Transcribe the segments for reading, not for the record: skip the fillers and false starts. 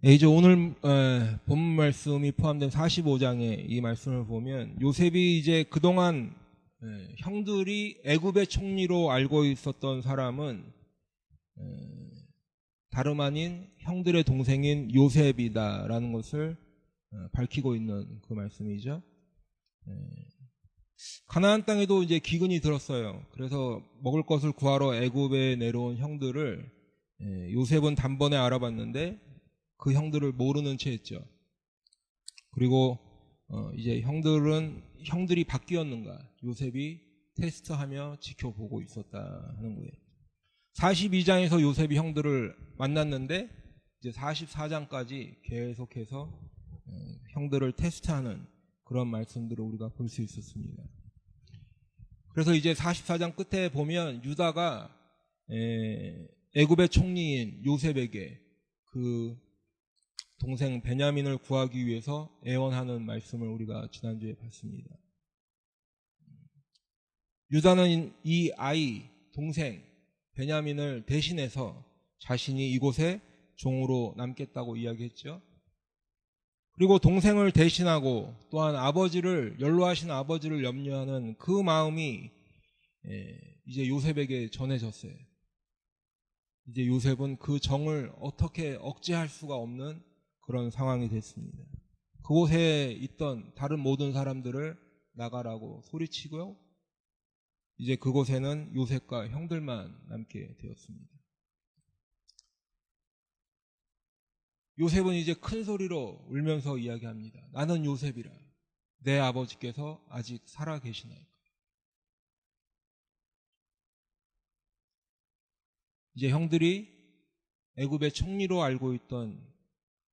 이제 오늘 본문 말씀이 포함된 45장의 이 말씀을 보면 요셉이 이제 그동안 형들이 애굽의 총리로 알고 있었던 사람은 다름 아닌 형들의 동생인 요셉이다라는 것을 밝히고 있는 그 말씀이죠. 가나안 땅에도 이제 기근이 들었어요. 그래서 먹을 것을 구하러 애굽에 내려온 형들을 요셉은 단번에 알아봤는데 그 형들을 모르는 채 했죠. 그리고 이제 형들이 바뀌었는가 요셉이 테스트하며 지켜보고 있었다 하는 거예요. 42장에서 요셉이 형들을 만났는데 이제 44장까지 계속해서 형들을 테스트하는 그런 말씀들을 우리가 볼 수 있었습니다. 그래서 이제 44장 끝에 보면 유다가 애굽의 총리인 요셉에게 그 동생 베냐민을 구하기 위해서 애원하는 말씀을 우리가 지난주에 봤습니다. 유다는 이 아이, 동생 베냐민을 대신해서 자신이 이곳에 종으로 남겠다고 이야기했죠. 그리고 동생을 대신하고 또한 연로하신 아버지를 염려하는 그 마음이 이제 요셉에게 전해졌어요. 이제 요셉은 그 정을 어떻게 억제할 수가 없는 그런 상황이 됐습니다. 그곳에 있던 다른 모든 사람들을 나가라고 소리치고요. 이제 그곳에는 요셉과 형들만 남게 되었습니다. 요셉은 이제 큰 소리로 울면서 이야기합니다. 나는 요셉이라. 내 아버지께서 아직 살아 계시나이까. 이제 형들이 애굽의 총리로 알고 있던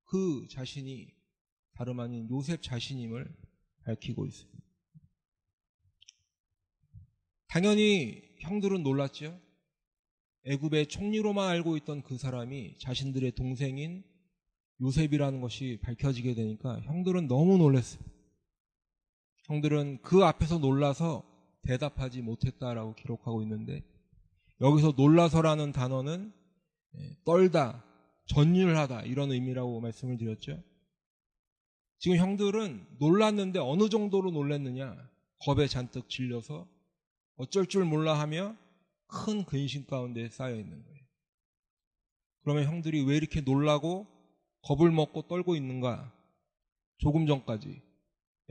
그 자신이 다름 아닌 요셉 자신임을 밝히고 있습니다. 당연히 형들은 놀랐죠. 애굽의 총리로만 알고 있던 그 사람이 자신들의 동생인 요셉이라는 것이 밝혀지게 되니까 형들은 너무 놀랐어요. 형들은 그 앞에서 놀라서 대답하지 못했다라고 기록하고 있는데 여기서 놀라서라는 단어는 떨다, 전율하다 이런 의미라고 말씀을 드렸죠. 지금 형들은 놀랐는데 어느 정도로 놀랐느냐, 겁에 잔뜩 질려서 어쩔 줄 몰라 하며 큰 근심 가운데 쌓여 있는 거예요. 그러면 형들이 왜 이렇게 놀라고 겁을 먹고 떨고 있는가? 조금 전까지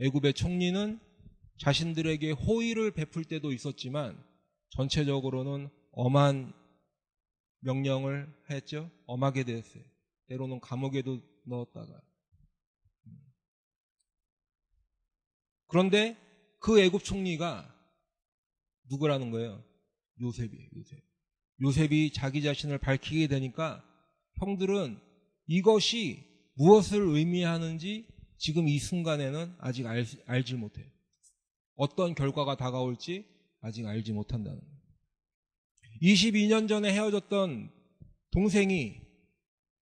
애굽의 총리는 자신들에게 호의를 베풀 때도 있었지만 전체적으로는 엄한 명령을 했죠. 엄하게 됐어요. 때로는 감옥에도 넣었다가. 그런데 그 애굽 총리가 누구라는 거예요? 요셉이에요. 요셉이 자기 자신을 밝히게 되니까 형들은 이것이 무엇을 의미하는지 지금 이 순간에는 아직 알지 못해요. 어떤 결과가 다가올지 아직 알지 못한다는 거예요. 22년 전에 헤어졌던 동생이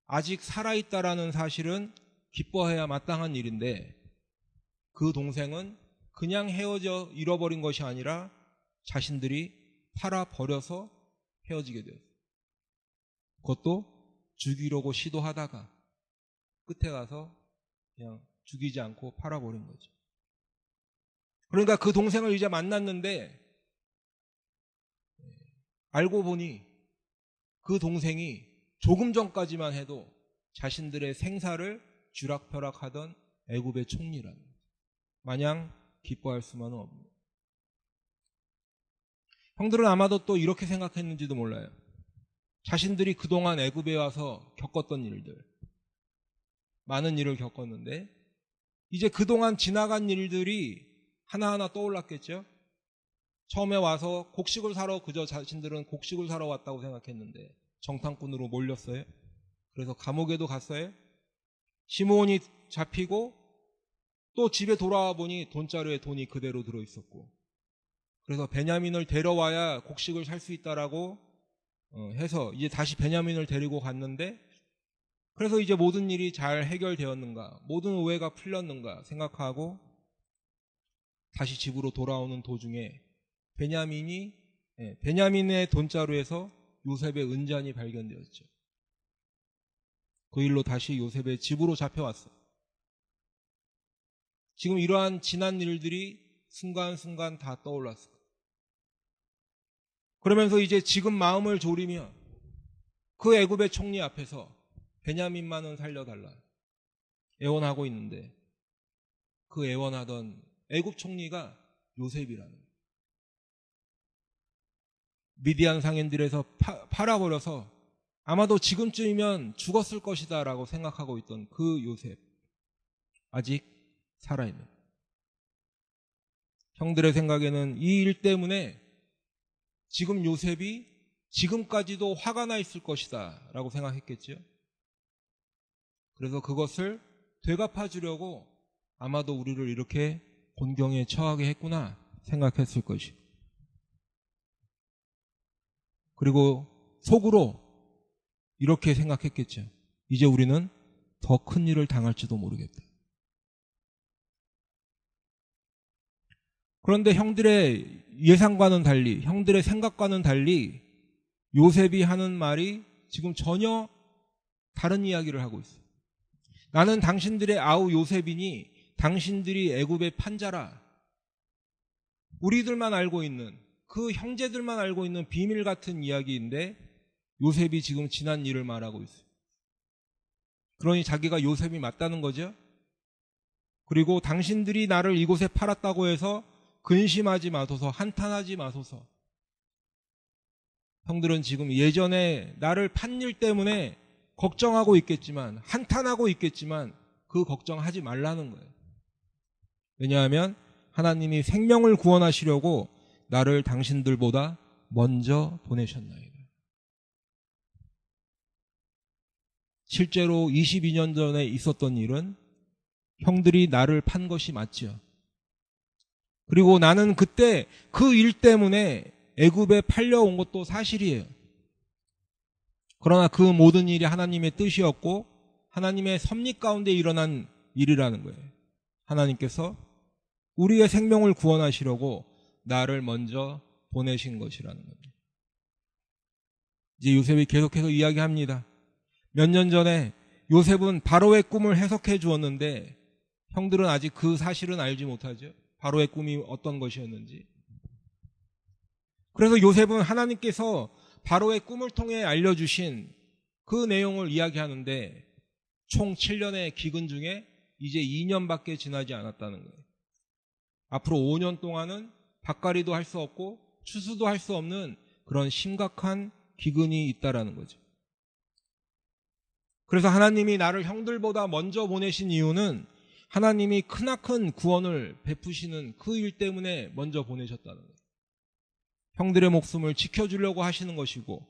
아직 살아있다라는 사실은 기뻐해야 마땅한 일인데 그 동생은 그냥 헤어져 잃어버린 것이 아니라 자신들이 팔아버려서 헤어지게 되었어요. 그것도 죽이려고 시도하다가 끝에 가서 그냥 죽이지 않고 팔아버린 거죠. 그러니까 그 동생을 이제 만났는데 알고 보니 그 동생이 조금 전까지만 해도 자신들의 생사를 쥐락펴락하던 애굽의 총리라는 거죠. 마냥 기뻐할 수만은 없는. 형들은 아마도 또 이렇게 생각했는지도 몰라요. 자신들이 그동안 애굽에 와서 겪었던 일들, 많은 일을 겪었는데 이제 그동안 지나간 일들이 하나하나 떠올랐겠죠. 처음에 와서 곡식을 사러 그저 자신들은 곡식을 사러 왔다고 생각했는데 정탐꾼으로 몰렸어요. 그래서 감옥에도 갔어요. 시므온이 잡히고 또 집에 돌아와 보니 돈자루에 돈이 그대로 들어있었고 그래서 베냐민을 데려와야 곡식을 살 수 있다라고 해서 이제 다시 베냐민을 데리고 갔는데 그래서 이제 모든 일이 잘 해결되었는가, 모든 오해가 풀렸는가 생각하고 다시 집으로 돌아오는 도중에 베냐민의 돈자루에서 요셉의 은잔이 발견되었죠. 그 일로 다시 요셉의 집으로 잡혀왔어요. 지금 이러한 지난 일들이 순간순간 다 떠올랐어요. 그러면서 이제 지금 마음을 졸이며 그 애굽의 총리 앞에서 베냐민만은 살려달라 애원하고 있는데, 그 애원하던 애굽 총리가 요셉이라는 거예요. 미디안 상인들에서 팔아버려서 아마도 지금쯤이면 죽었을 것이다 라고 생각하고 있던 그 요셉, 아직 살아있는. 형들의 생각에는 이 일 때문에 지금 요셉이 지금까지도 화가 나 있을 것이다 라고 생각했겠죠. 그래서 그것을 되갚아주려고 아마도 우리를 이렇게 곤경에 처하게 했구나 생각했을 것이. 그리고 속으로 이렇게 생각했겠죠. 이제 우리는 더 큰 일을 당할지도 모르겠다. 그런데 형들의 예상과는 달리, 형들의 생각과는 달리 요셉이 하는 말이 지금 전혀 다른 이야기를 하고 있어요. 나는 당신들의 아우 요셉이니 당신들이 애굽의 판자라. 우리들만 알고 있는, 그 형제들만 알고 있는 비밀 같은 이야기인데 요셉이 지금 지난 일을 말하고 있어요. 그러니 자기가 요셉이 맞다는 거죠. 그리고 당신들이 나를 이곳에 팔았다고 해서 근심하지 마소서, 한탄하지 마소서. 형들은 지금 예전에 나를 판 일 때문에 걱정하고 있겠지만, 한탄하고 있겠지만 그 걱정하지 말라는 거예요. 왜냐하면 하나님이 생명을 구원하시려고 나를 당신들보다 먼저 보내셨나이다. 실제로 22년 전에 있었던 일은 형들이 나를 판 것이 맞죠. 그리고 나는 그때 그 일 때문에 애굽에 팔려온 것도 사실이에요. 그러나 그 모든 일이 하나님의 뜻이었고 하나님의 섭리 가운데 일어난 일이라는 거예요. 하나님께서 우리의 생명을 구원하시려고 나를 먼저 보내신 것이라는 겁니다. 이제 요셉이 계속해서 이야기합니다. 몇 년 전에 요셉은 바로의 꿈을 해석해 주었는데 형들은 아직 그 사실은 알지 못하죠. 바로의 꿈이 어떤 것이었는지. 그래서 요셉은 하나님께서 바로의 꿈을 통해 알려주신 그 내용을 이야기하는데 총 7년의 기근 중에 이제 2년밖에 지나지 않았다는 거예요. 앞으로 5년 동안은 밭갈이도 할 수 없고 추수도 할 수 없는 그런 심각한 기근이 있다라는 거죠. 그래서 하나님이 나를 형들보다 먼저 보내신 이유는 하나님이 크나큰 구원을 베푸시는 그 일 때문에 먼저 보내셨다는 거예요. 형들의 목숨을 지켜주려고 하시는 것이고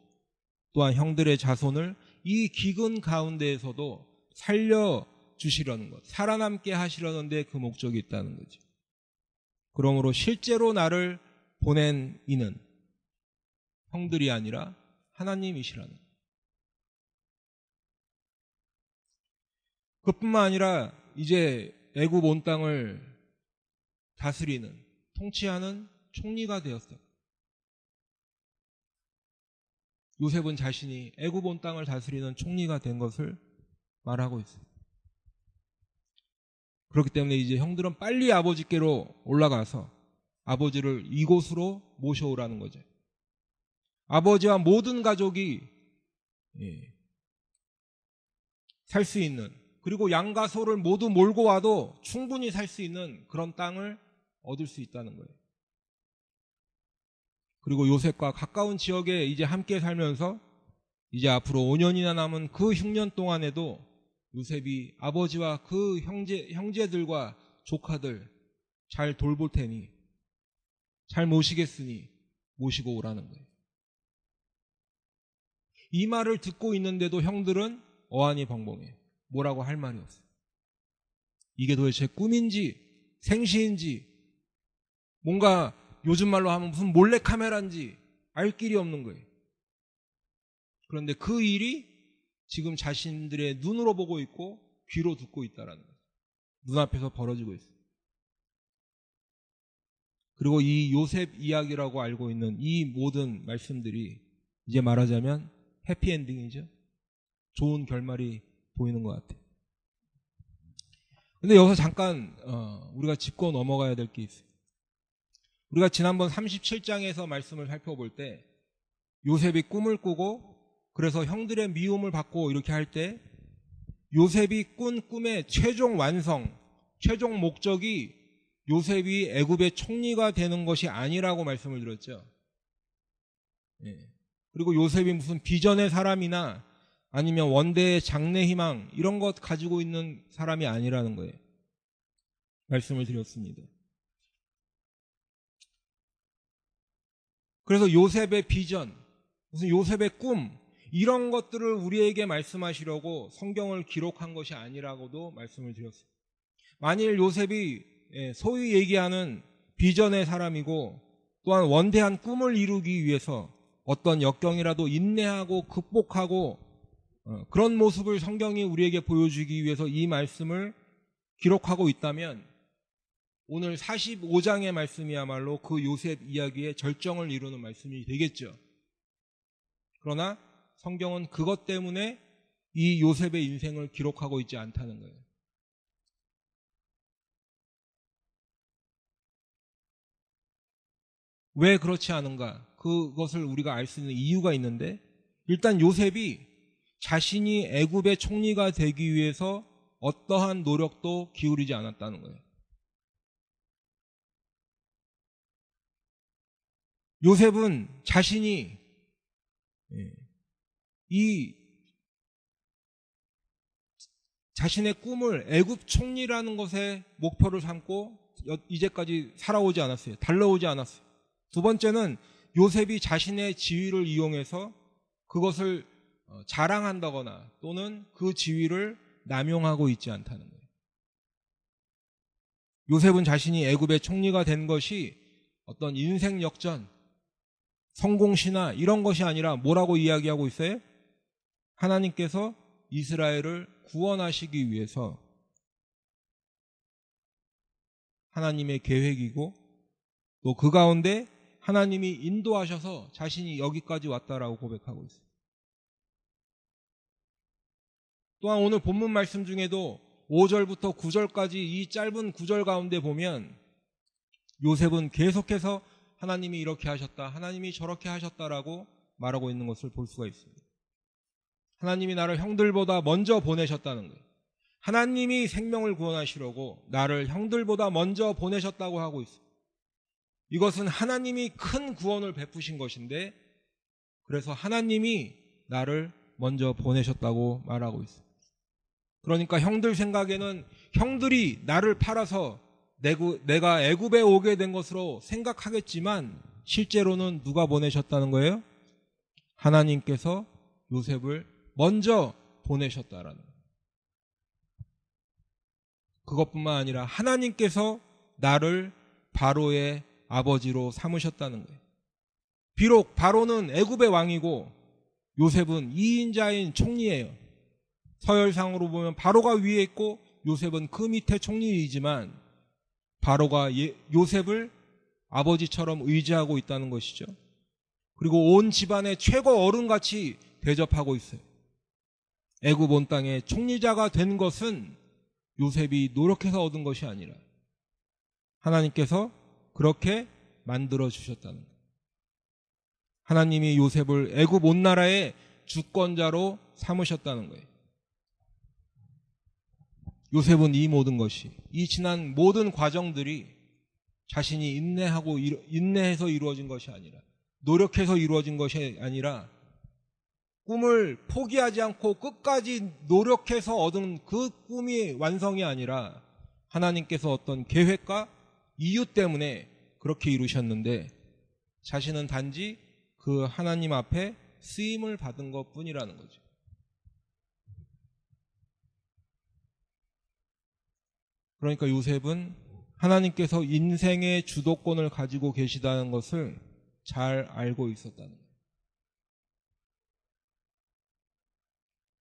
또한 형들의 자손을 이 기근 가운데에서도 살려주시려는 것, 살아남게 하시려는 데 그 목적이 있다는 거죠. 그러므로 실제로 나를 보낸 이는 형들이 아니라 하나님이시라는 거예요. 그뿐만 아니라 이제 애굽 온 땅을 다스리는, 통치하는 총리가 되었어요. 요셉은 자신이 애굽 온 땅을 다스리는 총리가 된 것을 말하고 있어요. 그렇기 때문에 이제 형들은 빨리 아버지께로 올라가서 아버지를 이곳으로 모셔오라는 거죠. 아버지와 모든 가족이 살 수 있는, 그리고 양과 소를 모두 몰고 와도 충분히 살 수 있는 그런 땅을 얻을 수 있다는 거예요. 그리고 요셉과 가까운 지역에 이제 함께 살면서 이제 앞으로 5년이나 남은 그 흉년 동안에도 요셉이 아버지와 그 형제들과 조카들 잘 돌볼 테니 잘 모시겠으니 모시고 오라는 거예요. 이 말을 듣고 있는데도 형들은 어안이 벙벙해요. 뭐라고 할 말이 없어요. 이게 도대체 꿈인지 생시인지 뭔가 요즘 말로 하면 무슨 몰래카메라인지 알 길이 없는 거예요. 그런데 그 일이 지금 자신들의 눈으로 보고 있고 귀로 듣고 있다라는 거예요. 눈앞에서 벌어지고 있어요. 그리고 이 요셉 이야기라고 알고 있는 이 모든 말씀들이 이제 말하자면 해피엔딩이죠. 좋은 결말이 보이는 것 같아요. 근데 여기서 잠깐 우리가 짚고 넘어가야 될 게 있어요. 우리가 지난번 37장에서 말씀을 살펴볼 때 요셉이 꿈을 꾸고 그래서 형들의 미움을 받고 이렇게 할 때 요셉이 꾼 꿈의 최종 완성, 최종 목적이 요셉이 애굽의 총리가 되는 것이 아니라고 말씀을 드렸죠. 그리고 요셉이 무슨 비전의 사람이나 아니면 원대의 장래 희망 이런 것 가지고 있는 사람이 아니라는 거예요. 말씀을 드렸습니다. 그래서 요셉의 비전, 무슨 요셉의 꿈 이런 것들을 우리에게 말씀하시려고 성경을 기록한 것이 아니라고도 말씀을 드렸어요. 만일 요셉이 소위 얘기하는 비전의 사람이고 또한 원대한 꿈을 이루기 위해서 어떤 역경이라도 인내하고 극복하고 그런 모습을 성경이 우리에게 보여주기 위해서 이 말씀을 기록하고 있다면 오늘 45장의 말씀이야말로 그 요셉 이야기의 절정을 이루는 말씀이 되겠죠. 그러나 성경은 그것 때문에 이 요셉의 인생을 기록하고 있지 않다는 거예요. 왜 그렇지 않은가? 그것을 우리가 알 수 있는 이유가 있는데 일단 요셉이 자신이 애굽의 총리가 되기 위해서 어떠한 노력도 기울이지 않았다는 거예요. 요셉은 자신이 이 자신의 꿈을 애굽 총리라는 것에 목표를 삼고 이제까지 살아오지 않았어요. 달려오지 않았어요. 두 번째는 요셉이 자신의 지위를 이용해서 그것을 자랑한다거나 또는 그 지위를 남용하고 있지 않다는 거예요. 요셉은 자신이 애굽의 총리가 된 것이 어떤 인생 역전, 성공신화 이런 것이 아니라 뭐라고 이야기하고 있어요? 하나님께서 이스라엘을 구원하시기 위해서 하나님의 계획이고 또 그 가운데 하나님이 인도하셔서 자신이 여기까지 왔다라고 고백하고 있어요. 또한 오늘 본문 말씀 중에도 5절부터 9절까지 이 짧은 구절 가운데 보면 요셉은 계속해서 하나님이 이렇게 하셨다, 하나님이 저렇게 하셨다라고 말하고 있는 것을 볼 수가 있습니다. 하나님이 나를 형들보다 먼저 보내셨다는 거예요. 하나님이 생명을 구원하시려고 나를 형들보다 먼저 보내셨다고 하고 있어요. 이것은 하나님이 큰 구원을 베푸신 것인데 그래서 하나님이 나를 먼저 보내셨다고 말하고 있어요. 그러니까 형들 생각에는 형들이 나를 팔아서 내가 애굽에 오게 된 것으로 생각하겠지만 실제로는 누가 보내셨다는 거예요? 하나님께서 요셉을 먼저 보내셨다라는 거예요. 그것뿐만 아니라 하나님께서 나를 바로의 아버지로 삼으셨다는 거예요. 비록 바로는 애굽의 왕이고 요셉은 2인자인 총리예요. 서열상으로 보면 바로가 위에 있고 요셉은 그 밑에 총리이지만 바로가 요셉을 아버지처럼 의지하고 있다는 것이죠. 그리고 온 집안의 최고 어른같이 대접하고 있어요. 애굽 온 땅의 총리자가 된 것은 요셉이 노력해서 얻은 것이 아니라 하나님께서 그렇게 만들어 주셨다는 거예요. 하나님이 요셉을 애굽 온 나라의 주권자로 삼으셨다는 거예요. 요셉은 이 모든 것이, 이 지난 모든 과정들이 자신이 인내해서 이루어진 것이 아니라, 노력해서 이루어진 것이 아니라 꿈을 포기하지 않고 끝까지 노력해서 얻은 그 꿈이 완성이 아니라 하나님께서 어떤 계획과 이유 때문에 그렇게 이루셨는데 자신은 단지 그 하나님 앞에 쓰임을 받은 것뿐이라는 거죠. 그러니까 요셉은 하나님께서 인생의 주도권을 가지고 계시다는 것을 잘 알고 있었다는 거예요.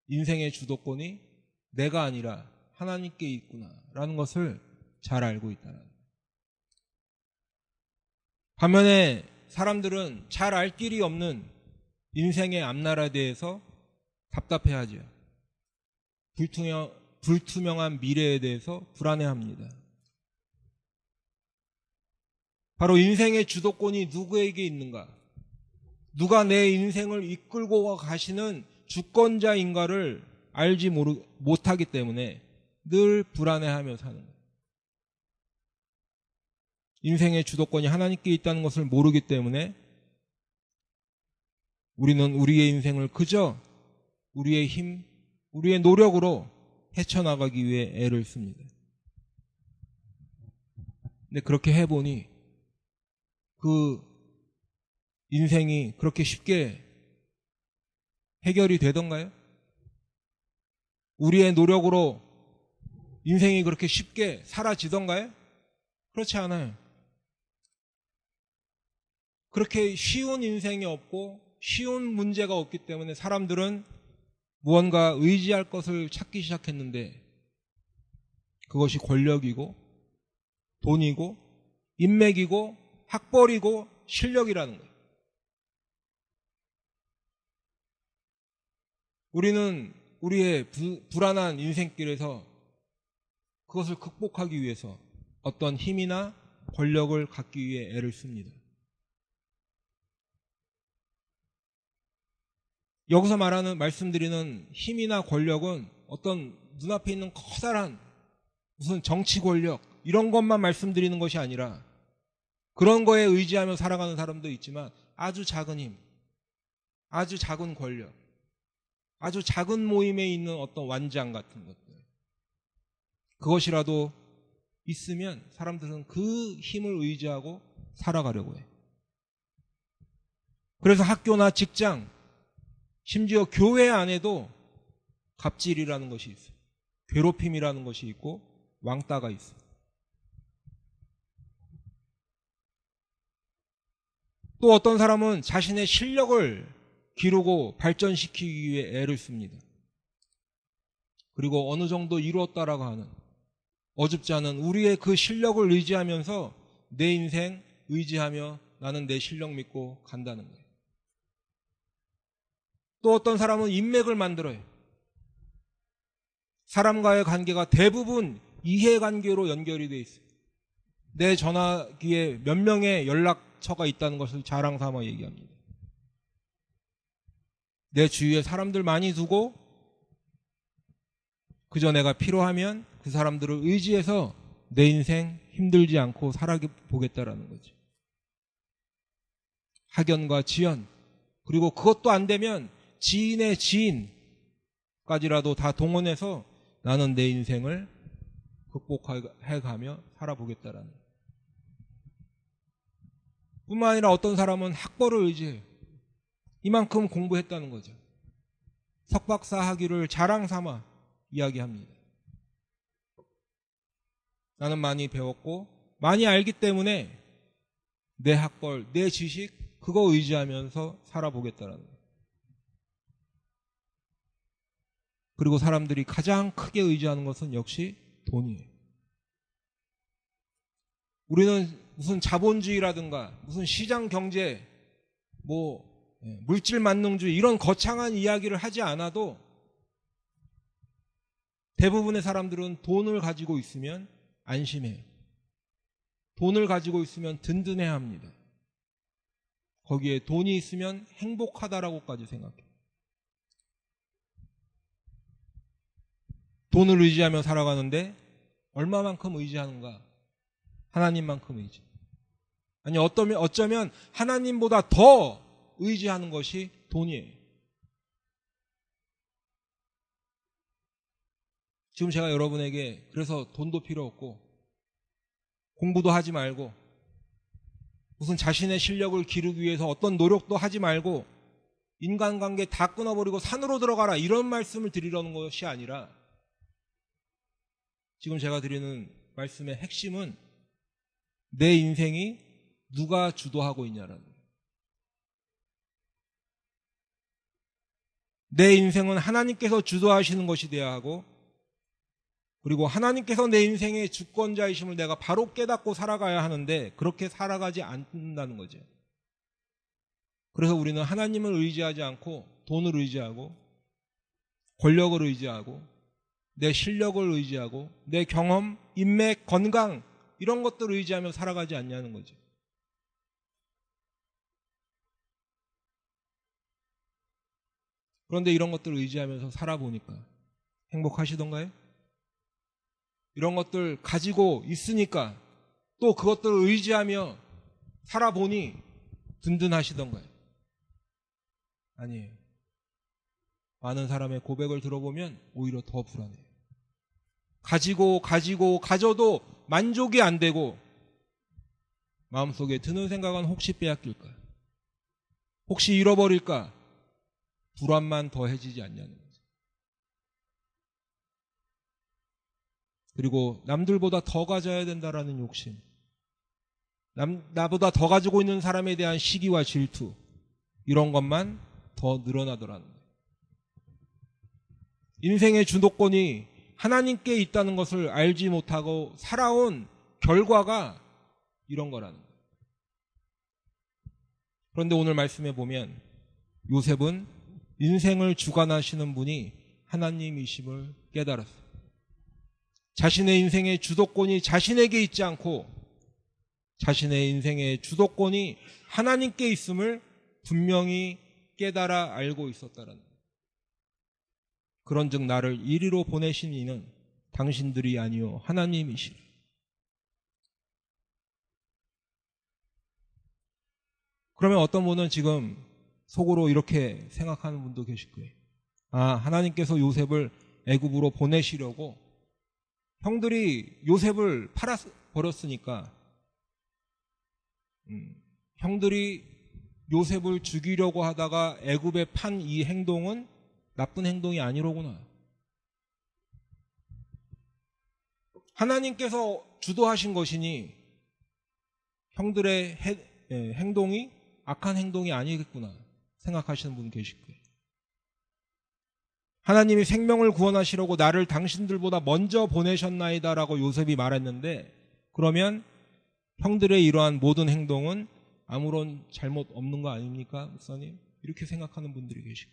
인생의 주도권이 내가 아니라 하나님께 있구나라는 것을 잘 알고 있다는 거예요. 반면에 사람들은 잘 알 길이 없는 인생의 앞날에 대해서 답답해하죠. 불투명한 미래에 대해서 불안해합니다. 바로 인생의 주도권이 누구에게 있는가? 누가 내 인생을 이끌고 가시는 주권자인가를 알지 못하기 때문에 늘 불안해하며 사는 거예요. 인생의 주도권이 하나님께 있다는 것을 모르기 때문에 우리는 우리의 인생을 그저 우리의 힘, 우리의 노력으로 헤쳐나가기 위해 애를 씁니다. 근데 그렇게 해보니 그 인생이 그렇게 쉽게 해결이 되던가요? 우리의 노력으로 인생이 그렇게 쉽게 사라지던가요? 그렇지 않아요. 그렇게 쉬운 인생이 없고 쉬운 문제가 없기 때문에 사람들은 무언가 의지할 것을 찾기 시작했는데 그것이 권력이고 돈이고 인맥이고 학벌이고 실력이라는 거예요. 우리는 우리의 불안한 인생길에서 그것을 극복하기 위해서 어떤 힘이나 권력을 갖기 위해 애를 씁니다. 여기서 말씀드리는 힘이나 권력은 어떤 눈앞에 있는 커다란 무슨 정치 권력 이런 것만 말씀드리는 것이 아니라 그런 거에 의지하며 살아가는 사람도 있지만 아주 작은 힘, 아주 작은 권력, 아주 작은 모임에 있는 어떤 완장 같은 것들 그것이라도 있으면 사람들은 그 힘을 의지하고 살아가려고 해요. 그래서 학교나 직장 심지어 교회 안에도 갑질이라는 것이 있어요. 괴롭힘이라는 것이 있고 왕따가 있어요. 또 어떤 사람은 자신의 실력을 기르고 발전시키기 위해 애를 씁니다. 그리고 어느 정도 이루었다라고 하는 어줍지 않은 우리의 그 실력을 의지하면서 내 인생 의지하며 나는 내 실력 믿고 간다는 거예요. 또 어떤 사람은 인맥을 만들어요. 사람과의 관계가 대부분 이해관계로 연결이 돼 있어요. 내 전화기에 몇 명의 연락처가 있다는 것을 자랑 삼아 얘기합니다. 내 주위에 사람들 많이 두고 그저 내가 필요하면 그 사람들을 의지해서 내 인생 힘들지 않고 살아보겠다라는 거죠. 학연과 지연, 그리고 그것도 안 되면 지인의 지인까지라도 다 동원해서 나는 내 인생을 극복해가며 살아보겠다라는 거예요. 뿐만 아니라 어떤 사람은 학벌을 의지해요. 이만큼 공부했다는 거죠. 석박사 학위를 자랑 삼아 이야기합니다. 나는 많이 배웠고 많이 알기 때문에 내 학벌, 내 지식 그거 의지하면서 살아보겠다는 거예요. 그리고 사람들이 가장 크게 의지하는 것은 역시 돈이에요. 우리는 무슨 자본주의라든가 무슨 시장 경제, 물질 만능주의 이런 거창한 이야기를 하지 않아도 대부분의 사람들은 돈을 가지고 있으면 안심해요. 돈을 가지고 있으면 든든해합니다. 거기에 돈이 있으면 행복하다라고까지 생각해요. 돈을 의지하며 살아가는데 얼마만큼 의지하는가? 하나님만큼 의지. 아니 어쩌면 하나님보다 더 의지하는 것이 돈이에요. 지금 제가 여러분에게 그래서 돈도 필요 없고 공부도 하지 말고 무슨 자신의 실력을 기르기 위해서 어떤 노력도 하지 말고 인간관계 다 끊어버리고 산으로 들어가라 이런 말씀을 드리려는 것이 아니라 지금 제가 드리는 말씀의 핵심은 내 인생이 누가 주도하고 있냐라는 거예요. 내 인생은 하나님께서 주도하시는 것이 되어야 하고 그리고 하나님께서 내 인생의 주권자이심을 내가 바로 깨닫고 살아가야 하는데 그렇게 살아가지 않는다는 거죠. 그래서 우리는 하나님을 의지하지 않고 돈을 의지하고 권력을 의지하고 내 실력을 의지하고 내 경험, 인맥, 건강 이런 것들을 의지하며 살아가지 않냐는 거죠. 그런데 이런 것들을 의지하면서 살아보니까 행복하시던가요? 이런 것들 가지고 있으니까 또 그것들을 의지하며 살아보니 든든하시던가요? 아니에요. 많은 사람의 고백을 들어보면 오히려 더 불안해요. 가져도 만족이 안 되고 마음속에 드는 생각은 혹시 빼앗길까? 혹시 잃어버릴까? 불안만 더해지지 않냐는 거죠. 그리고 남들보다 더 가져야 된다라는 욕심, 나보다 더 가지고 있는 사람에 대한 시기와 질투, 이런 것만 더 늘어나더라는 거예요. 인생의 주도권이 하나님께 있다는 것을 알지 못하고 살아온 결과가 이런 거라는 거예요. 그런데 오늘 말씀에 보면 요셉은 인생을 주관하시는 분이 하나님이심을 깨달았어요. 자신의 인생의 주도권이 자신에게 있지 않고 자신의 인생의 주도권이 하나님께 있음을 분명히 깨달아 알고 있었다는 거예요. 그런즉 나를 이리로 보내신 이는 당신들이 아니요 하나님이시라. 그러면 어떤 분은 지금 속으로 이렇게 생각하는 분도 계실 거예요. 아, 하나님께서 요셉을 애굽으로 보내시려고 형들이 요셉을 팔아버렸으니까 형들이 요셉을 죽이려고 하다가 애굽에 판 이 행동은 나쁜 행동이 아니로구나. 하나님께서 주도하신 것이니 형들의 행동이 악한 행동이 아니겠구나 생각하시는 분 계실 거예요. 하나님이 생명을 구원하시려고 나를 당신들보다 먼저 보내셨나이다라고 요셉이 말했는데, 그러면 형들의 이러한 모든 행동은 아무런 잘못 없는 거 아닙니까, 목사님? 이렇게 생각하는 분들이 계시고.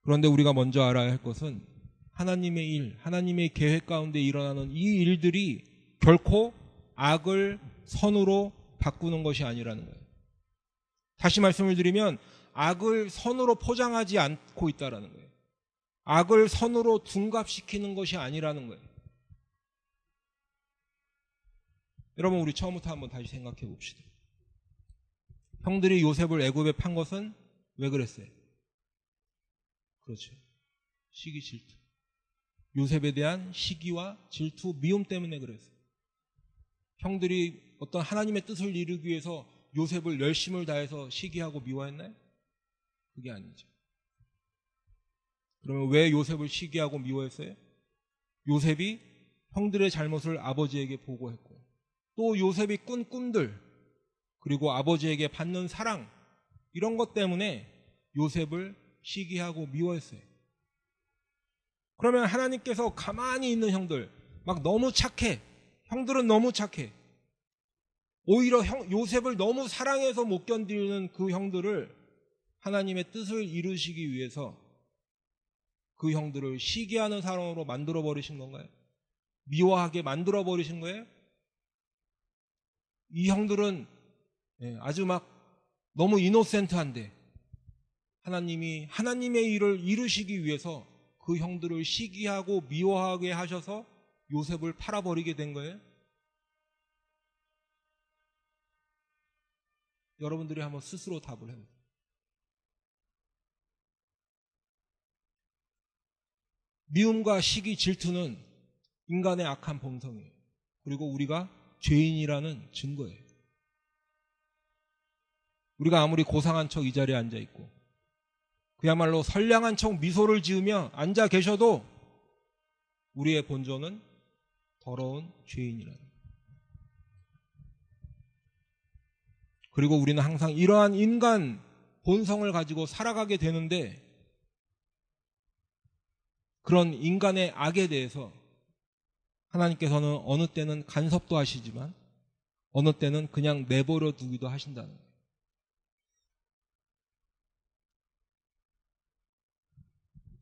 그런데 우리가 먼저 알아야 할 것은 하나님의 일, 하나님의 계획 가운데 일어나는 이 일들이 결코 악을 선으로 바꾸는 것이 아니라는 거예요. 다시 말씀을 드리면 악을 선으로 포장하지 않고 있다는 거예요. 악을 선으로 둔갑시키는 것이 아니라는 거예요. 여러분, 우리 처음부터 한번 다시 생각해 봅시다. 형들이 요셉을 애굽에 판 것은 왜 그랬어요? 그렇죠. 시기, 질투. 요셉에 대한 시기와 질투, 미움 때문에 그랬어요. 형들이 어떤 하나님의 뜻을 이루기 위해서 요셉을 열심을 다해서 시기하고 미워했나요? 그게 아니죠. 그러면 왜 요셉을 시기하고 미워했어요? 요셉이 형들의 잘못을 아버지에게 보고했고, 또 요셉이 꾼 꿈들, 그리고 아버지에게 받는 사랑, 이런 것 때문에 요셉을 시기하고 미워했어요. 그러면 하나님께서 가만히 있는 형들, 막 너무 착해, 형들은 너무 착해, 오히려 요셉을 너무 사랑해서 못 견디는 그 형들을 하나님의 뜻을 이루시기 위해서 그 형들을 시기하는 사람으로 만들어버리신 건가요? 미워하게 만들어버리신 거예요? 이 형들은 아주 막 너무 이노센트한데 하나님이 하나님의 일을 이루시기 위해서 그 형들을 시기하고 미워하게 하셔서 요셉을 팔아버리게 된 거예요? 여러분들이 한번 스스로 답을 해보세요. 미움과 시기, 질투는 인간의 악한 본성이에요. 그리고 우리가 죄인이라는 증거예요. 우리가 아무리 고상한 척 이 자리에 앉아있고 그야말로 선량한 척 미소를 지으며 앉아 계셔도 우리의 본전은 더러운 죄인이라는 거예요. 그리고 우리는 항상 이러한 인간 본성을 가지고 살아가게 되는데, 그런 인간의 악에 대해서 하나님께서는 어느 때는 간섭도 하시지만 어느 때는 그냥 내버려 두기도 하신다는 거예요.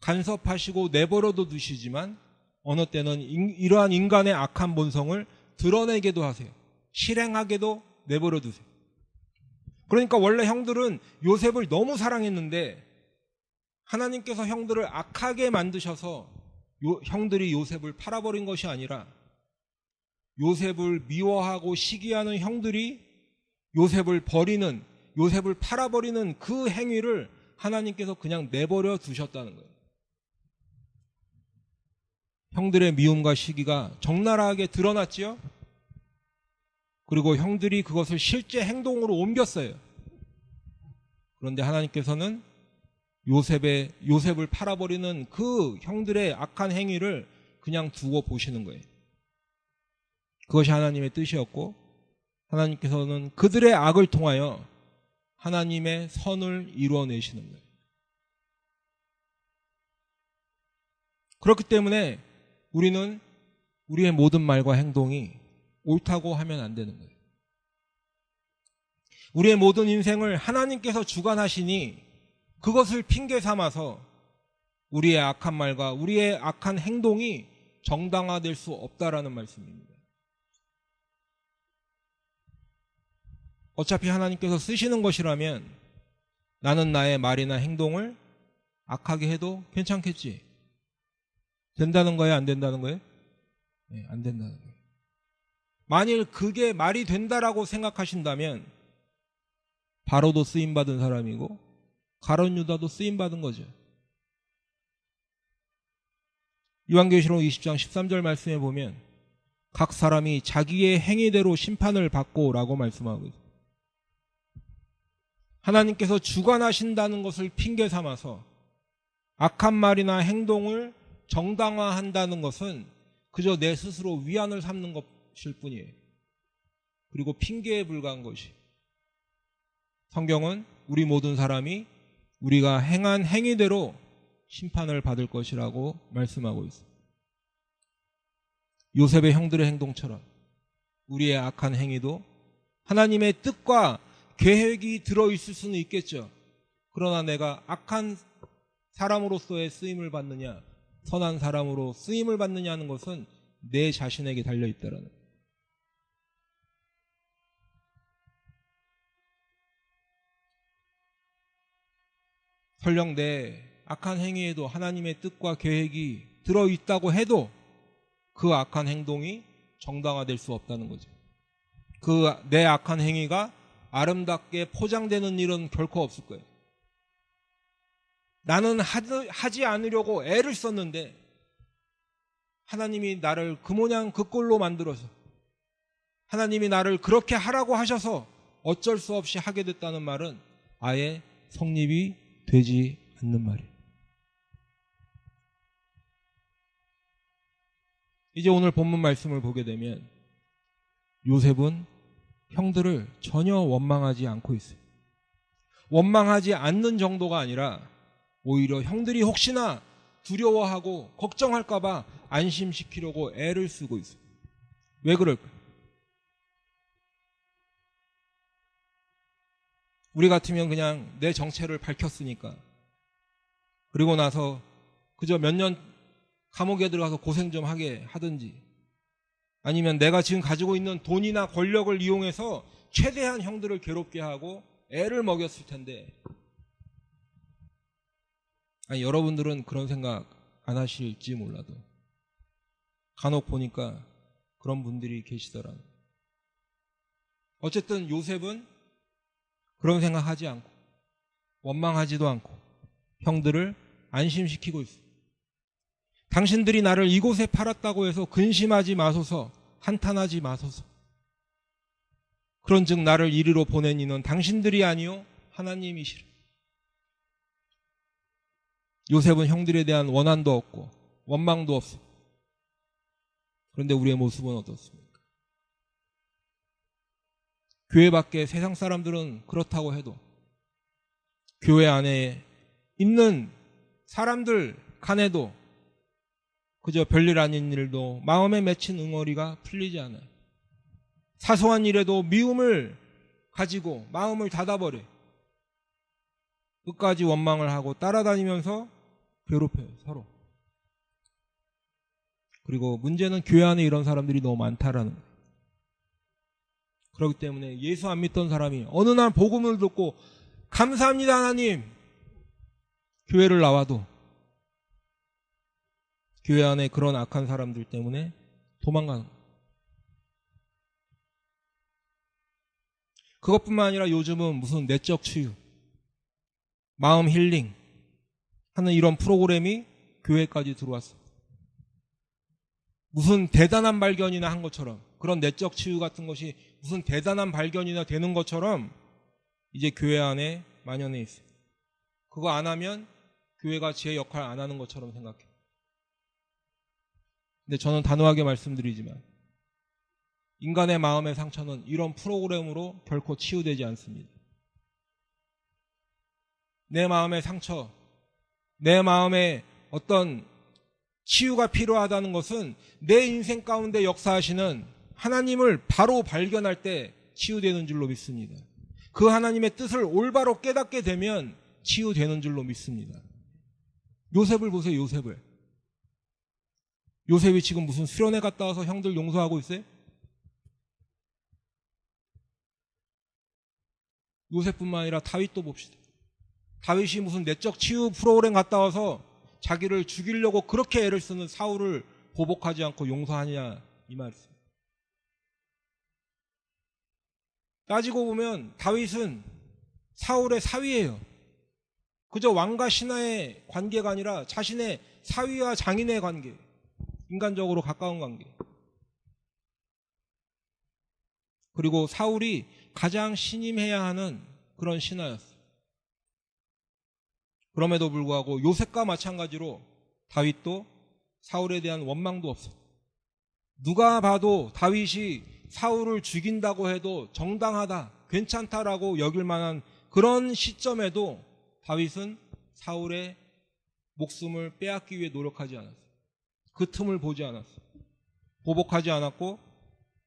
간섭하시고 내버려도 두시지만 어느 때는 이러한 인간의 악한 본성을 드러내게도 하세요. 실행하게도 내버려 두세요. 그러니까 원래 형들은 요셉을 너무 사랑했는데 하나님께서 형들을 악하게 만드셔서 형들이 요셉을 팔아버린 것이 아니라 요셉을 미워하고 시기하는 형들이 요셉을 버리는, 요셉을 팔아버리는 그 행위를 하나님께서 그냥 내버려 두셨다는 거예요. 형들의 미움과 시기가 적나라하게 드러났지요. 그리고 형들이 그것을 실제 행동으로 옮겼어요. 그런데 하나님께서는 요셉을 팔아버리는 그 형들의 악한 행위를 그냥 두고 보시는 거예요. 그것이 하나님의 뜻이었고, 하나님께서는 그들의 악을 통하여 하나님의 선을 이루어내시는 거예요. 그렇기 때문에 우리는 우리의 모든 말과 행동이 옳다고 하면 안 되는 거예요. 우리의 모든 인생을 하나님께서 주관하시니 그것을 핑계 삼아서 우리의 악한 말과 우리의 악한 행동이 정당화될 수 없다라는 말씀입니다. 어차피 하나님께서 쓰시는 것이라면 나는 나의 말이나 행동을 악하게 해도 괜찮겠지. 된다는 거예요? 안 된다는 거예요? 네, 안 된다는 거예요. 만일 그게 말이 된다라고 생각하신다면 바로도 쓰임받은 사람이고 가룟 유다도 쓰임받은 거죠. 요한계시록 20장 13절 말씀에 보면 각 사람이 자기의 행위대로 심판을 받고 라고 말씀하고 있어요. 하나님께서 주관하신다는 것을 핑계 삼아서 악한 말이나 행동을 정당화한다는 것은 그저 내 스스로 위안을 삼는 것일 뿐이에요. 그리고 핑계에 불과한 것이. 성경은 우리 모든 사람이 우리가 행한 행위대로 심판을 받을 것이라고 말씀하고 있어요. 요셉의 형들의 행동처럼 우리의 악한 행위도 하나님의 뜻과 계획이 들어있을 수는 있겠죠. 그러나 내가 악한 사람으로서의 쓰임을 받느냐, 선한 사람으로 쓰임을 받느냐 하는 것은 내 자신에게 달려있다라는 거예요. 설령 내 악한 행위에도 하나님의 뜻과 계획이 들어있다고 해도 그 악한 행동이 정당화될 수 없다는 거죠. 그 내 악한 행위가 아름답게 포장되는 일은 결코 없을 거예요. 나는 하지 않으려고 애를 썼는데 하나님이 나를 그 모양 그 꼴로 만들어서 하나님이 나를 그렇게 하라고 하셔서 어쩔 수 없이 하게 됐다는 말은 아예 성립이 되지 않는 말이에요. 이제 오늘 본문 말씀을 보게 되면 요셉은 형들을 전혀 원망하지 않고 있어요. 원망하지 않는 정도가 아니라 오히려 형들이 혹시나 두려워하고 걱정할까 봐 안심시키려고 애를 쓰고 있어요. 왜 그럴까요? 우리 같으면 그냥 내 정체를 밝혔으니까 그리고 나서 그저 몇 년 감옥에 들어가서 고생 좀 하게 하든지 아니면 내가 지금 가지고 있는 돈이나 권력을 이용해서 최대한 형들을 괴롭게 하고 애를 먹였을 텐데 아니, 여러분들은 그런 생각 안 하실지 몰라도 간혹 보니까 그런 분들이 계시더라고요. 어쨌든 요셉은 그런 생각하지 않고 원망하지도 않고 형들을 안심시키고 있어요. 당신들이 나를 이곳에 팔았다고 해서 근심하지 마소서, 한탄하지 마소서. 그런즉 나를 이리로 보낸 이는 당신들이 아니요 하나님이시라. 요셉은 형들에 대한 원한도 없고 원망도 없어. 그런데 우리의 모습은 어떻습니까? 교회 밖에 세상 사람들은 그렇다고 해도 교회 안에 있는 사람들 간에도 그저 별일 아닌 일도 마음에 맺힌 응어리가 풀리지 않아요. 사소한 일에도 미움을 가지고 마음을 닫아버려요. 끝까지 원망을 하고 따라다니면서 괴롭혀요, 서로. 그리고 문제는 교회 안에 이런 사람들이 너무 많다라는 거예요. 그렇기 때문에 예수 안 믿던 사람이 어느 날 복음을 듣고 감사합니다 하나님, 교회를 나와도 교회 안에 그런 악한 사람들 때문에 도망가는 거예요. 그것뿐만 아니라 요즘은 무슨 내적 치유, 마음 힐링 하는 이런 프로그램이 교회까지 들어왔어요. 무슨 대단한 발견이나 한 것처럼, 그런 내적 치유 같은 것이 무슨 대단한 발견이나 되는 것처럼 이제 교회 안에 만연해 있어요. 그거 안 하면 교회가 제 역할 안 하는 것처럼 생각해요. 근데 저는 단호하게 말씀드리지만 인간의 마음의 상처는 이런 프로그램으로 결코 치유되지 않습니다. 내 마음의 상처, 내 마음에 어떤 치유가 필요하다는 것은 내 인생 가운데 역사하시는 하나님을 바로 발견할 때 치유되는 줄로 믿습니다. 그 하나님의 뜻을 올바로 깨닫게 되면 치유되는 줄로 믿습니다. 요셉을 보세요, 요셉을. 요셉이 지금 무슨 수련회 갔다 와서 형들 용서하고 있어요? 요셉뿐만 아니라 다윗도 봅시다. 다윗이 무슨 내적 치유 프로그램 갔다 와서 자기를 죽이려고 그렇게 애를 쓰는 사울을 보복하지 않고 용서하냐, 이 말이에요. 따지고 보면 다윗은 사울의 사위예요. 그저 왕과 신하의 관계가 아니라 자신의 사위와 장인의 관계, 인간적으로 가까운 관계. 그리고 사울이 가장 신임해야 하는 그런 신하였어요. 그럼에도 불구하고 요셉과 마찬가지로 다윗도 사울에 대한 원망도 없어요. 누가 봐도 다윗이 사울을 죽인다고 해도 정당하다, 괜찮다라고 여길 만한 그런 시점에도 다윗은 사울의 목숨을 빼앗기 위해 노력하지 않았어요. 그 틈을 보지 않았어요. 보복하지 않았고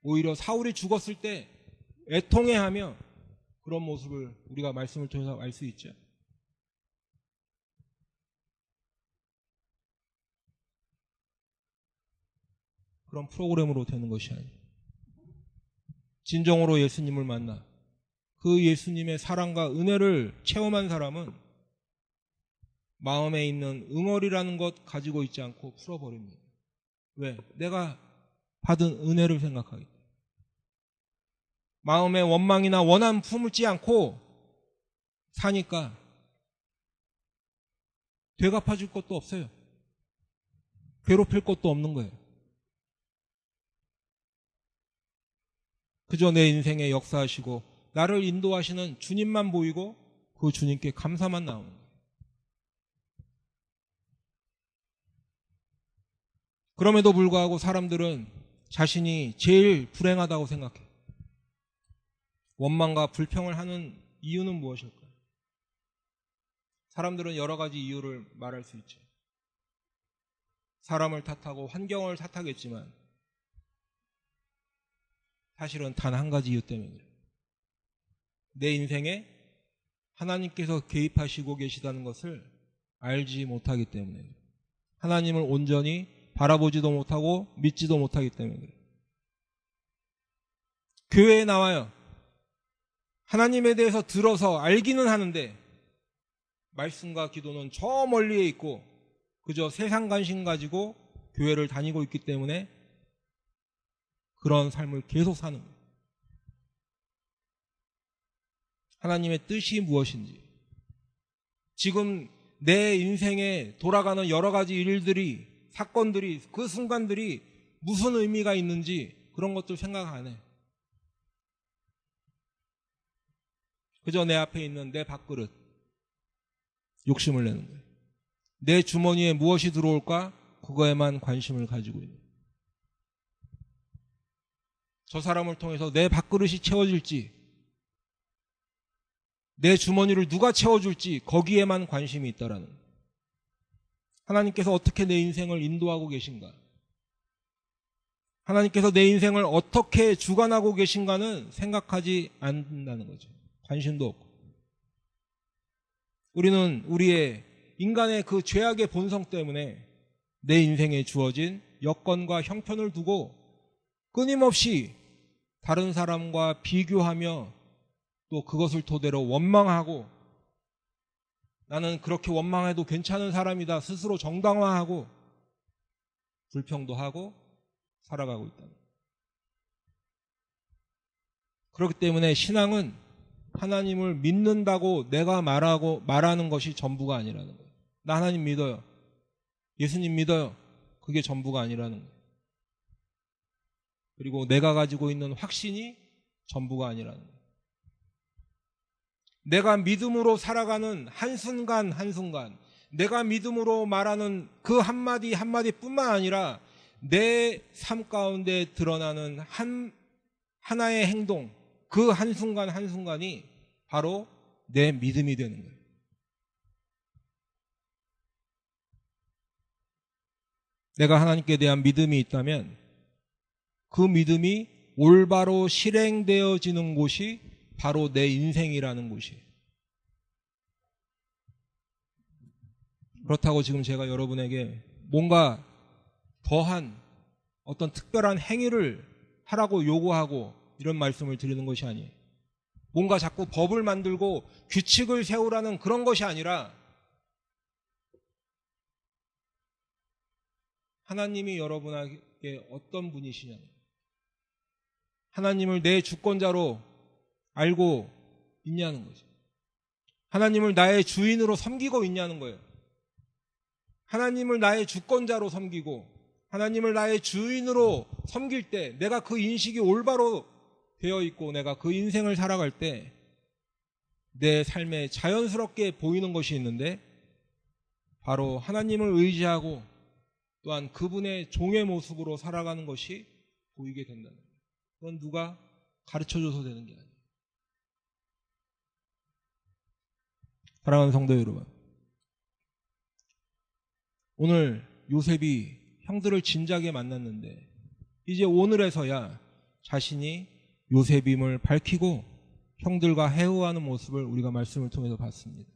오히려 사울이 죽었을 때 애통해하며 그런 모습을 우리가 말씀을 통해서 알 수 있죠. 그런 프로그램으로 되는 것이 아니에요. 진정으로 예수님을 만나 그 예수님의 사랑과 은혜를 체험한 사람은 마음에 있는 응어리라는 것 가지고 있지 않고 풀어버립니다. 왜? 내가 받은 은혜를 생각하기 때문에. 마음에 원망이나 원한 품지 않고 사니까 되갚아줄 것도 없어요. 괴롭힐 것도 없는 거예요. 그저 내 인생에 역사하시고 나를 인도하시는 주님만 보이고 그 주님께 감사만 나오는 거예요. 그럼에도 불구하고 사람들은 자신이 제일 불행하다고 생각해요. 원망과 불평을 하는 이유는 무엇일까요? 사람들은 여러 가지 이유를 말할 수 있죠. 사람을 탓하고 환경을 탓하겠지만 사실은 단 한 가지 이유 때문에 그래요. 내 인생에 하나님께서 개입하시고 계시다는 것을 알지 못하기 때문에 그래요. 하나님을 온전히 바라보지도 못하고 믿지도 못하기 때문에 그래요. 교회에 나와요. 하나님에 대해서 들어서 알기는 하는데 말씀과 기도는 저 멀리에 있고 그저 세상 관심 가지고 교회를 다니고 있기 때문에 그런 삶을 계속 사는 거예요. 하나님의 뜻이 무엇인지, 지금 내 인생에 돌아가는 여러 가지 일들이, 사건들이, 그 순간들이 무슨 의미가 있는지 그런 것들 생각 안 해. 그저 내 앞에 있는 내 밥그릇 욕심을 내는 거예요. 내 주머니에 무엇이 들어올까? 그거에만 관심을 가지고 있는 거예요. 저 사람을 통해서 내 밥그릇이 채워질지, 내 주머니를 누가 채워줄지 거기에만 관심이 있다라는 거예요. 하나님께서 어떻게 내 인생을 인도하고 계신가? 하나님께서 내 인생을 어떻게 주관하고 계신가는 생각하지 않는다는 거죠. 관심도 없고. 우리는 우리의 인간의 그 죄악의 본성 때문에 내 인생에 주어진 여건과 형편을 두고 끊임없이 다른 사람과 비교하며 또 그것을 토대로 원망하고 나는 그렇게 원망해도 괜찮은 사람이다 스스로 정당화하고 불평도 하고 살아가고 있다. 그렇기 때문에 신앙은 하나님을 믿는다고 내가 말하는 것이 전부가 아니라는 거예요. 나 하나님 믿어요. 예수님 믿어요. 그게 전부가 아니라는 거예요. 그리고 내가 가지고 있는 확신이 전부가 아니라는 거예요. 내가 믿음으로 살아가는 한순간 한순간, 내가 믿음으로 말하는 그 한마디 한마디뿐만 아니라 내 삶 가운데 드러나는 하나의 행동, 그 한순간 한순간이 바로 내 믿음이 되는 거예요. 내가 하나님께 대한 믿음이 있다면 그 믿음이 올바로 실행되어지는 곳이 바로 내 인생이라는 곳이에요. 그렇다고 지금 제가 여러분에게 뭔가 더한 어떤 특별한 행위를 하라고 요구하고 이런 말씀을 드리는 것이 아니에요. 뭔가 자꾸 법을 만들고 규칙을 세우라는 그런 것이 아니라 하나님이 여러분에게 어떤 분이시냐, 하나님을 내 주권자로 알고 있냐는 거죠. 하나님을 나의 주인으로 섬기고 있냐는 거예요. 하나님을 나의 주권자로 섬기고 하나님을 나의 주인으로 섬길 때 내가 그 인식이 올바로 되어 있고 내가 그 인생을 살아갈 때 내 삶에 자연스럽게 보이는 것이 있는데 바로 하나님을 의지하고 또한 그분의 종의 모습으로 살아가는 것이 보이게 된다는 거예요. 그건 누가 가르쳐줘서 되는 게 아니에요. 사랑하는 성도 여러분, 오늘 요셉이 형들을 진작에 만났는데 이제 오늘에서야 자신이 요셉임을 밝히고 형들과 해오하는 모습을 우리가 말씀을 통해서 봤습니다.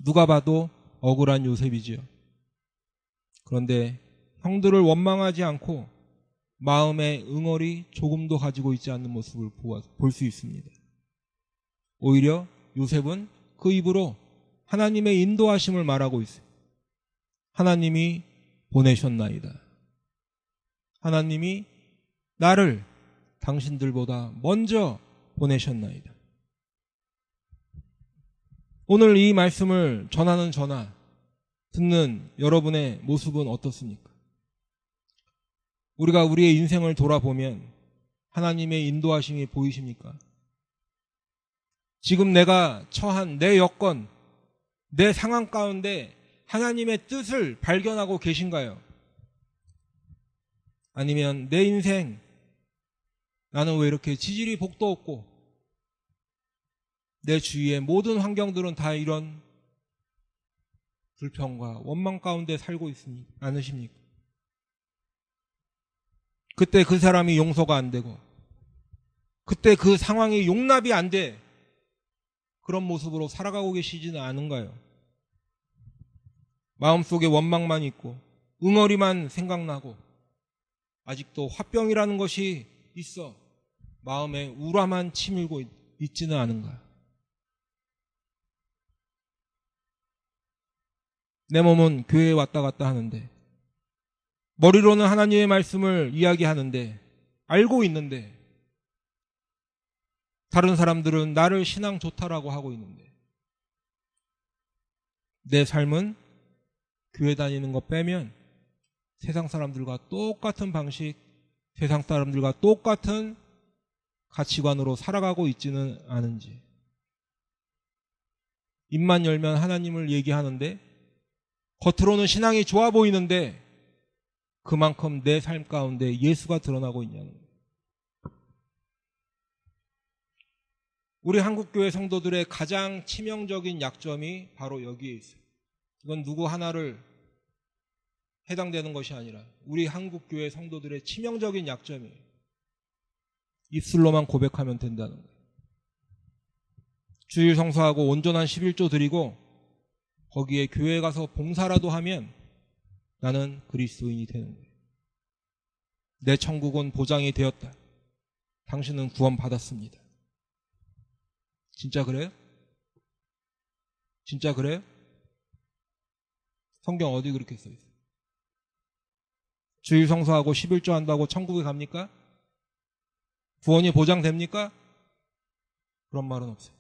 누가 봐도 억울한 요셉이지요. 그런데 형들을 원망하지 않고 마음의 응어리 조금도 가지고 있지 않는 모습을 볼 수 있습니다. 오히려 요셉은 그 입으로 하나님의 인도하심을 말하고 있어요. 하나님이 보내셨나이다. 하나님이 나를 당신들보다 먼저 보내셨나이다. 오늘 이 말씀을 전하는 저나 듣는 여러분의 모습은 어떻습니까? 우리가 우리의 인생을 돌아보면 하나님의 인도하심이 보이십니까? 지금 내가 처한 내 여건, 내 상황 가운데 하나님의 뜻을 발견하고 계신가요? 아니면 내 인생, 나는 왜 이렇게 지질이 복도 없고 내 주위의 모든 환경들은 다 이런 불평과 원망 가운데 살고 있습니까? 않으십니까? 그때 그 사람이 용서가 안 되고 그때 그 상황이 용납이 안 돼. 그런 모습으로 살아가고 계시지는 않은가요? 마음속에 원망만 있고 응어리만 생각나고 아직도 화병이라는 것이 있어 마음에 우라만 치밀고 있지는 않은가? 내 몸은 교회에 왔다 갔다 하는데 머리로는 하나님의 말씀을 이야기하는데 알고 있는데 다른 사람들은 나를 신앙 좋다라고 하고 있는데 내 삶은 교회 다니는 거 빼면 세상 사람들과 똑같은 방식, 세상 사람들과 똑같은 가치관으로 살아가고 있지는 않은지. 입만 열면 하나님을 얘기하는데 겉으로는 신앙이 좋아 보이는데 그만큼 내 삶 가운데 예수가 드러나고 있냐는 거예요. 우리 한국교회 성도들의 가장 치명적인 약점이 바로 여기에 있어요. 이건 누구 하나를 해당되는 것이 아니라 우리 한국교회 성도들의 치명적인 약점이에요. 입술로만 고백하면 된다는 거예요. 주일 성수하고 온전한 11조 드리고 거기에 교회 가서 봉사라도 하면 나는 그리스도인이 되는 거예요. 내 천국은 보장이 되었다. 당신은 구원받았습니다. 진짜 그래요? 진짜 그래요? 성경 어디 그렇게 써 있어요? 주일 성수하고 11조 한다고 천국에 갑니까? 구원이 보장됩니까? 그런 말은 없어요.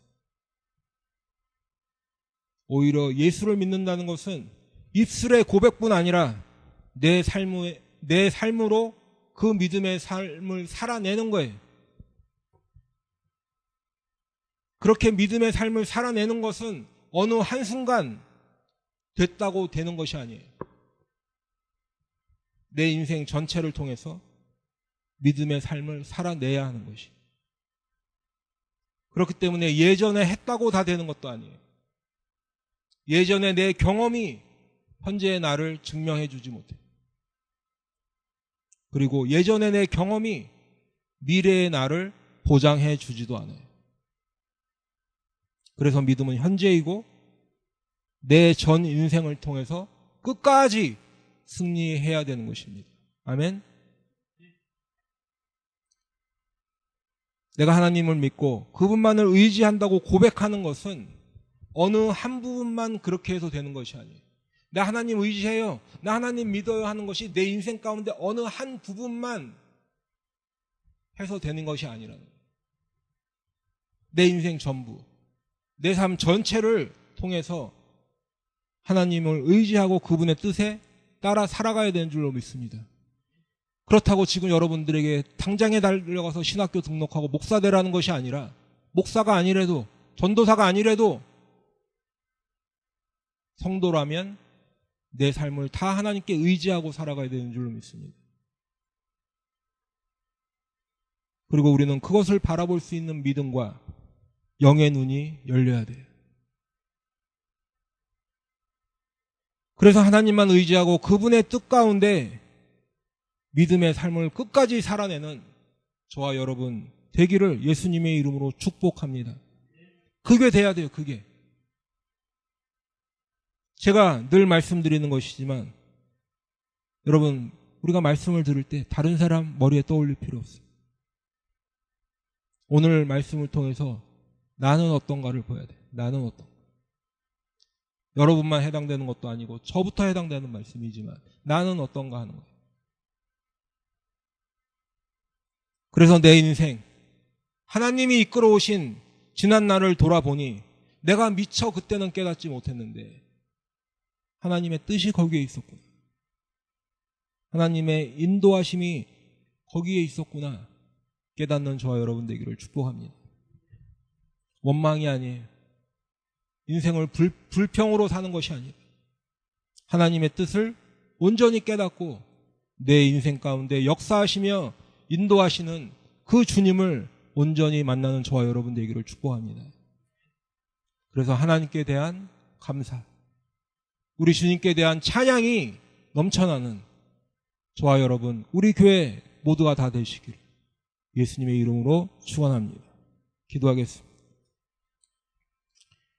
오히려 예수를 믿는다는 것은 입술의 고백뿐 아니라 내 삶으로 그 믿음의 삶을 살아내는 거예요. 그렇게 믿음의 삶을 살아내는 것은 어느 한순간 됐다고 되는 것이 아니에요. 내 인생 전체를 통해서 믿음의 삶을 살아내야 하는 것이. 그렇기 때문에 예전에 했다고 다 되는 것도 아니에요. 예전에 내 경험이 현재의 나를 증명해 주지 못해요. 그리고 예전에 내 경험이 미래의 나를 보장해 주지도 않아요. 그래서 믿음은 현재이고 내 전 인생을 통해서 끝까지 승리해야 되는 것입니다. 아멘. 내가 하나님을 믿고 그분만을 의지한다고 고백하는 것은 어느 한 부분만 그렇게 해서 되는 것이 아니에요. 나 하나님 의지해요, 나 하나님 믿어요 하는 것이 내 인생 가운데 어느 한 부분만 해서 되는 것이 아니라는 거예요. 내 인생 전부, 내 삶 전체를 통해서 하나님을 의지하고 그분의 뜻에 따라 살아가야 되는 줄로 믿습니다. 그렇다고 지금 여러분들에게 당장에 달려가서 신학교 등록하고 목사 되라는 것이 아니라, 목사가 아니래도, 전도사가 아니래도 성도라면 내 삶을 다 하나님께 의지하고 살아가야 되는 줄로 믿습니다. 그리고 우리는 그것을 바라볼 수 있는 믿음과 영의 눈이 열려야 돼요. 그래서 하나님만 의지하고 그분의 뜻 가운데 믿음의 삶을 끝까지 살아내는 저와 여러분 되기를 예수님의 이름으로 축복합니다. 그게 돼야 돼요. 그게. 제가 늘 말씀드리는 것이지만 여러분, 우리가 말씀을 들을 때 다른 사람 머리에 떠올릴 필요 없어요. 오늘 말씀을 통해서 나는 어떤가를 보여야 돼요. 나는 어떤가. 여러분만 해당되는 것도 아니고 저부터 해당되는 말씀이지만 나는 어떤가 하는 거예요. 그래서 내 인생, 하나님이 이끌어 오신 지난 날을 돌아보니 내가 미처 그때는 깨닫지 못했는데 하나님의 뜻이 거기에 있었구나. 하나님의 인도하심이 거기에 있었구나. 깨닫는 저와 여러분 되기를 축복합니다. 원망이 아니에요. 인생을 불평으로 사는 것이 아니에요. 하나님의 뜻을 온전히 깨닫고 내 인생 가운데 역사하시며 인도하시는 그 주님을 온전히 만나는 저와 여러분 되기를 축복합니다. 그래서 하나님께 대한 감사, 우리 주님께 대한 찬양이 넘쳐나는 저와 여러분, 우리 교회 모두가 다 되시기를 예수님의 이름으로 축원합니다. 기도하겠습니다.